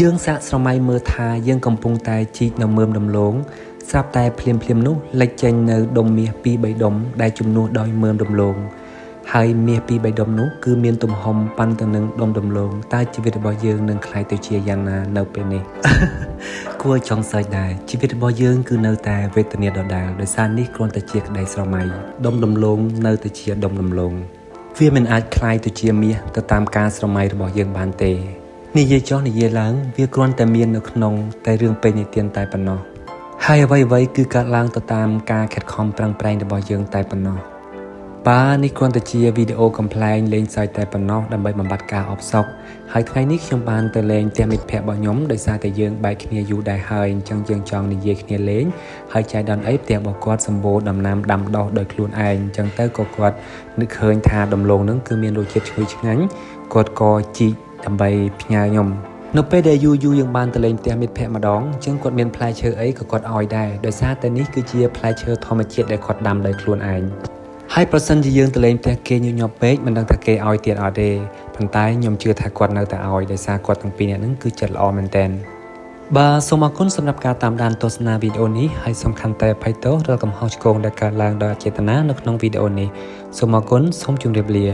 យើងសាកស្រមៃមើលថាយើងកំពុងតែជីកនៅមើមដំឡូងស្រាប់តែភ្លាមៗនោះលេចចេញនៅដុំមាសពីរបីដុំដែលជំនួសដោយមើមដំឡូងហើយមាសពីរបីដុំនោះគឺមានទំហំប៉ាន់ទៅនឹងដុំដំឡូងតើជីវិតរបស់យើងនឹងខ្លាយទៅជាយ៉ាងណានៅពេលនេះ គួរចង់សើចដែរជីវិតរបស់យើងគឺនៅតែវេទនាដដែលដោយសារនេះគ្រាន់តែជាក្តីស្រមៃដុំដំឡូងនៅតែជាដុំដំឡូងវាមិនអាចខ្លាយទៅជាមាសទៅតាមការស្រមៃរបស់យើងបានទេនិយាយចុះនិយាយឡើងវាគ្រាន់តែមាននៅក្នុងតែរឿងពេញនិទានតែប៉ុណ្ណោះហើយអ្វីៗគឺកើតឡើងទៅតាមការខិតខំប្រឹងប្រែងរបស់យើងតែប៉ុណ្ណោះបាទនេះគ្រាន់តែជាវីដេអូកំ pl ែងលេងសើចតែប៉ុណ្ណោះដើម្បីបំបត្តិការអបសោកហើយថ្ងៃនេះខ្ញុំបានទៅលេងផ្ទះមិត្តភ័ក្តិរបស់ខ្ញុំដោយសារតែយើងបែកគ្នាយូរដែរហើយអញ្ចឹងយើងចង់និយាយគ្នាលេងហើយចៃដន្យអីផ្ទះរបស់គាត់សម្បូរដំណាំដាំដុះដោយខ្លួនឯងអញ្ចឹងទៅក៏គាត់នឹកឃើញថាដំឡូងហ្នឹងគឺមានរសជាតិឈ្ងុយឆ្ងាញ់គាត់ក៏ជីកដើម្បីផ្ញើខ្ញុំនៅពេលដែលយូរយើងបានទៅលេងផ្ទះមិត្តភ័ក្តិម្ដងអញ្ចឹងគាត់មានផ្លែឈើអីក៏គាត់ឲ្យដែរដោយសារតែនេះគឺជាផ្លែឈើធម្មជាតិដែលគាត់ដាំដោយខ្លួនឯងហើយប្រសិនជាយើងទៅលេងផ្ទះគេញញប់ពេកមិនដឹងថាគេឲ្យទៀតអត់ទេប៉ុន្តែខ្ញុំជឿថាគាត់នៅតែឲ្យដោយសារគាត់ទាំងពីរនាក់ហ្នឹងគឺចិត្តល្អមែនទែនបាទសូមអរគុណសម្រាប់ការតាមដានទស្សនាវីដេអូនេះហើយសំខាន់តែអភ័យទោសរាល់កំហុសឆ្គងដែលកើតឡើងដោយអចេតនានៅក្នុងវីដេអូនេះសូមអរគុណសូមជម្រាបលា